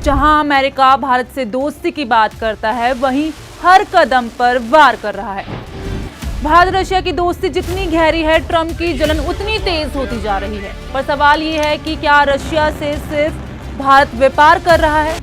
जहां अमेरिका भारत से दोस्ती की बात करता है, वहीं हर कदम पर वार कर रहा है। भारत रशिया की दोस्ती जितनी गहरी है, ट्रंप की जलन उतनी तेज होती जा रही है। पर सवाल ये है कि क्या रशिया से सिर्फ भारत व्यापार कर रहा है?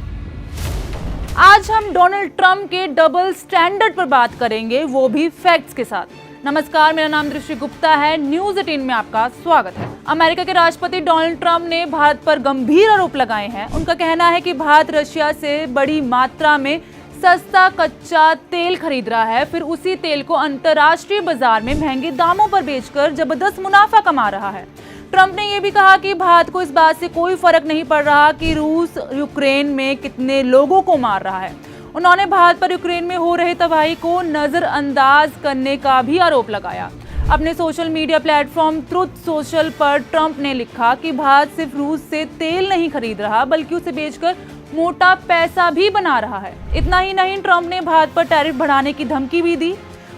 आज हम डोनाल्ड ट्रंप के डबल स्टैंडर्ड पर बात करेंगे, वो भी फैक्ट्स के साथ। नमस्कार, मेरा नाम दृष्टि गुप्ता है। न्यूज 18 में आपका स्वागत है। अमेरिका के राष्ट्रपति डोनाल्ड ट्रंप ने भारत पर गंभीर आरोप लगाए हैं। उनका कहना है कि भारत रशिया से बड़ी मात्रा में सस्ता कच्चा तेल खरीद रहा है, फिर उसी तेल को अंतर्राष्ट्रीय बाजार में महंगे दामों पर बेचकर जबरदस्त मुनाफा कमा रहा है। ट्रंप ने यह भी कहा कि भारत को इस बात से कोई फर्क नहीं पड़ रहा कि रूस यूक्रेन में कितने लोगों को मार रहा है। उन्होंने भारत पर यूक्रेन में हो रही तबाही को नजरअंदाज करने का भी आरोप लगाया। अपने social media platform truth social पर ट्रंप ने लिखा कि भारत सिर्फ रूस से तेल नहीं खरीद रहा, बल्कि उसे बेचकर मोटा पैसा भी बना रहा है। इतना ही नहीं, ट्रंप ने भारत पर टैरिफ बढ़ाने की धमकी भी दी।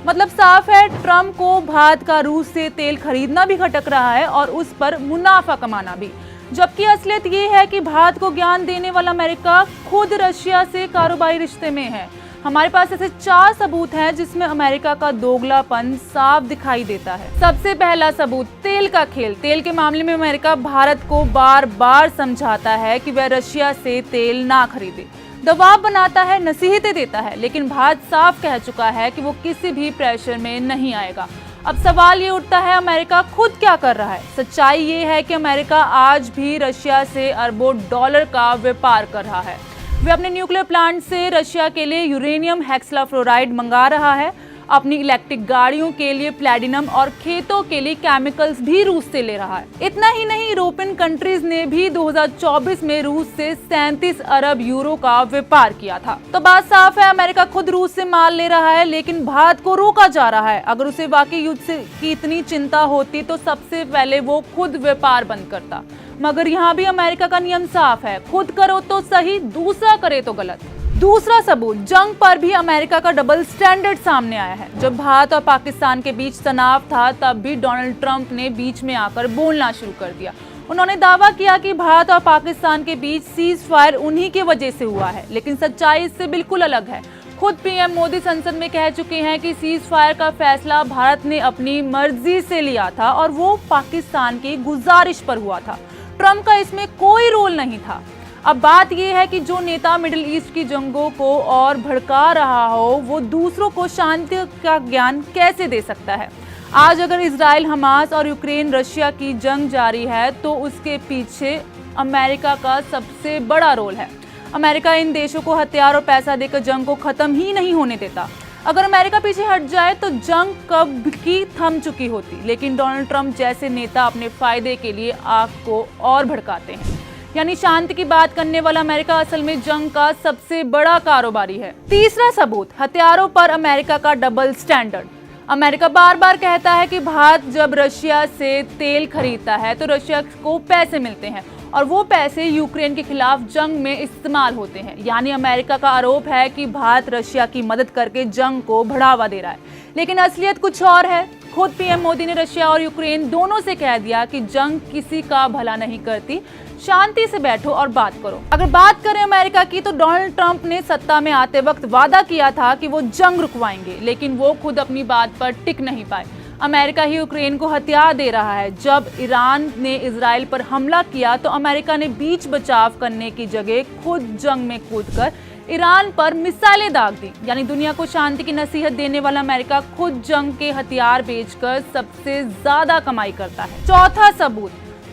मतलब साफ है, ट्रंप को भारत का रूस से तेल खरीदना भी खटक रहा है और उस पर मुनाफा कमाना भी। जबकि असलियत ये है कि भारत को ज्ञान देने वाला अमेरिका खुद रशिया से कारोबारी रिश्ते में है। हमारे पास ऐसे 4 सबूत हैं जिसमें अमेरिका का दोगलापन साफ दिखाई देता है। सबसे पहला सबूत, तेल का खेल। तेल के मामले में अमेरिका भारत को बार बार समझाता है कि वह रशिया से तेल ना खरीदे, दबाव बनाता है, नसीहतें देता है, लेकिन भारत साफ कह चुका है कि वो किसी भी प्रेशर में नहीं आएगा। अब सवाल ये उठता है, अमेरिका खुद क्या कर रहा है? सच्चाई ये है कि अमेरिका आज भी रशिया से अरबों डॉलर का व्यापार कर रहा है। वे अपने न्यूक्लियर प्लांट से रशिया के लिए यूरेनियम हेक्साफ्लोराइड मंगा रहा है, अपनी इलेक्ट्रिक गाड़ियों के लिए प्लैटिनम और खेतों के लिए केमिकल्स भी रूस से ले रहा है। इतना ही नहीं, यूरोपियन कंट्रीज ने भी 2024 में रूस से 37 अरब यूरो का व्यापार किया था। तो बात साफ है, अमेरिका खुद रूस से माल ले रहा है, लेकिन भारत को रोका जा रहा है। अगर उसे वाकई युद्ध की इतनी चिंता होती तो सबसे पहले वो खुद व्यापार बंद करता। मगर यहाँ भी अमेरिका का नियम साफ है, खुद करो तो सही, दूसरा करे तो गलत। दूसरा सबूत, जंग पर भी अमेरिका का डबल स्टैंडर्ड सामने आया है। जब भारत और पाकिस्तान के बीच तनाव था, तब भी डोनाल्ड ट्रंप ने बीच में आकर बोलना शुरू कर दिया। उन्होंने दावा किया कि भारत और पाकिस्तान के बीच सीज फायर उन्हीं की वजह से हुआ है, लेकिन सच्चाई इससे बिल्कुल अलग है। खुद पीएम मोदी संसद में कह चुके हैं कि सीज फायर का फैसला भारत ने अपनी मर्जी से लिया था और वो पाकिस्तान की गुजारिश पर हुआ था। ट्रंप का इसमें कोई रोल नहीं था। अब बात यह है कि जो नेता मिडिल ईस्ट की जंगों को और भड़का रहा हो, वो दूसरों को शांति का ज्ञान कैसे दे सकता है? आज अगर इजराइल, हमास और यूक्रेन रशिया की जंग जारी है, तो उसके पीछे अमेरिका का सबसे बड़ा रोल है। अमेरिका इन देशों को हथियार और पैसा देकर जंग को खत्म ही नहीं होने देता। अगर अमेरिका पीछे हट जाए तो जंग कब की थम चुकी होती। लेकिन डोनाल्ड ट्रंप जैसे नेता अपने फायदे के लिए आग को और भड़काते हैं। यानी शांति की बात करने वाला अमेरिका असल में जंग का सबसे बड़ा कारोबारी है। तीसरा सबूत, हथियारों पर अमेरिका का डबल स्टैंडर्ड। अमेरिका बार बार कहता है कि भारत जब रशिया से तेल खरीदता है तो रशिया को पैसे मिलते हैं और वो पैसे यूक्रेन के खिलाफ जंग में इस्तेमाल होते हैं। यानी अमेरिका का आरोप है कि भारत रशिया की मदद करके जंग को बढ़ावा दे रहा है, लेकिन असलियत कुछ और है। खुद पीएम मोदी ने रशिया और यूक्रेन दोनों से कह दिया कि जंग किसी का भला नहीं करती, शांति से बैठो और बात करो। अगर बात करें अमेरिका की, तो डोनाल्ड ट्रंप ने सत्ता में आते वक्त वादा किया था कि वो जंग रुकवाएंगे, लेकिन वो खुद अपनी बात पर टिक नहीं पाए। अमेरिका ही यूक्रेन को हथियार दे रहा है। जब ईरान ने इजराइल पर हमला किया तो अमेरिका ने बीच बचाव करने की जगह खुद जंग में कूदकर ईरान पर मिसाइलें दाग दी। यानी दुनिया को शांति की नसीहत देने वाला अमेरिका खुद जंग के हथियार बेचकर सबसे ज्यादा कमाई करता है। चौथा सबूत,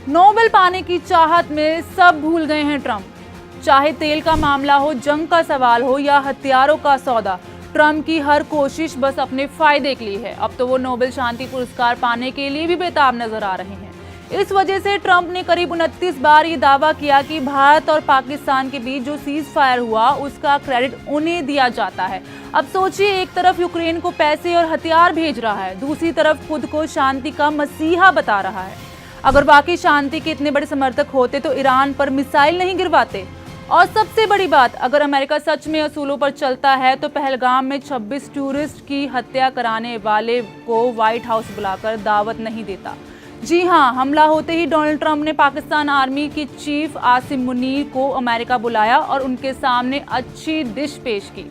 नोबेल पाने की चाहत में सब भूल गए हैं ट्रंप। चाहे तेल का मामला हो, जंग का सवाल हो या हथियारों का सौदा, ट्रंप की हर कोशिश बस अपने फायदे के लिए है। अब तो वो नोबेल शांति पुरस्कार पाने के लिए भी बेताब नजर आ रहे हैं। इस वजह से ट्रंप ने करीब 29 बार ये दावा किया कि भारत और पाकिस्तान के बीच जो सीज फायर हुआ, उसका क्रेडिट उन्हें दिया जाता है। अब सोचिए, एक तरफ यूक्रेन को पैसे और हथियार भेज रहा है, दूसरी तरफ खुद को शांति का मसीहा बता रहा है। अगर वाकई शांति के इतने बड़े समर्थक होते तो ईरान पर मिसाइल नहीं गिरवाते। और सबसे बड़ी बात, अगर अमेरिका सच में असूलों पर चलता है तो पहलगाम में 26 टूरिस्ट की हत्या कराने वाले को व्हाइट हाउस बुलाकर दावत नहीं देता। जी हाँ, हमला होते ही डोनाल्ड ट्रंप ने पाकिस्तान आर्मी की चीफ आसिम मुनीर को अमेरिका बुलाया और उनके सामने अच्छी डिश पेश की।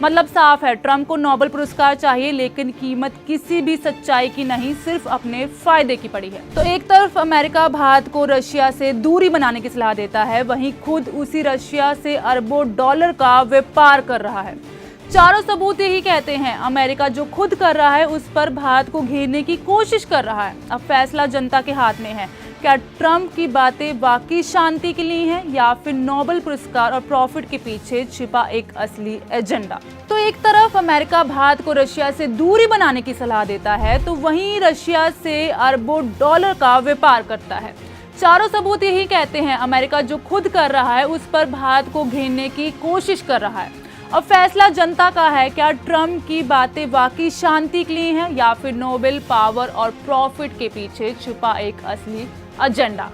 मतलब साफ है, ट्रंप को नोबेल पुरस्कार चाहिए, लेकिन कीमत किसी भी सच्चाई की नहीं, सिर्फ अपने फायदे की पड़ी है। तो एक तरफ अमेरिका भारत को रशिया से दूरी बनाने की सलाह देता है, वहीं खुद उसी रशिया से अरबों डॉलर का व्यापार कर रहा है। चारों सबूत यही कहते हैं, अमेरिका जो खुद कर रहा है उस पर भारत को घेरने की कोशिश कर रहा है। अब फैसला जनता के हाथ में है, क्या ट्रंप की बातें वाकई शांति के लिए हैं या फिर नोबेल पुरस्कार और प्रॉफिट के पीछे छिपा एक असली एजेंडा। तो एक तरफ अमेरिका भारत को रशिया से दूरी बनाने की सलाह देता है, तो वहीं रशिया से अरबों डॉलर का व्यापार करता है। चारों सबूत यही कहते हैं, अमेरिका जो खुद कर रहा है उस पर भारत को घेरने की कोशिश कर रहा है। अब फैसला जनता का है, क्या ट्रंप की बातें वाकई शांति के लिए हैं या फिर नोबेल, पावर और प्रॉफिट के पीछे छुपा एक असली एजेंडा।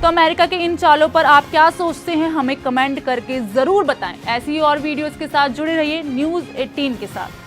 तो अमेरिका के इन चालों पर आप क्या सोचते हैं, हमें कमेंट करके जरूर बताएं। ऐसी और वीडियोस के साथ जुड़े रहिए न्यूज़ 18 के साथ।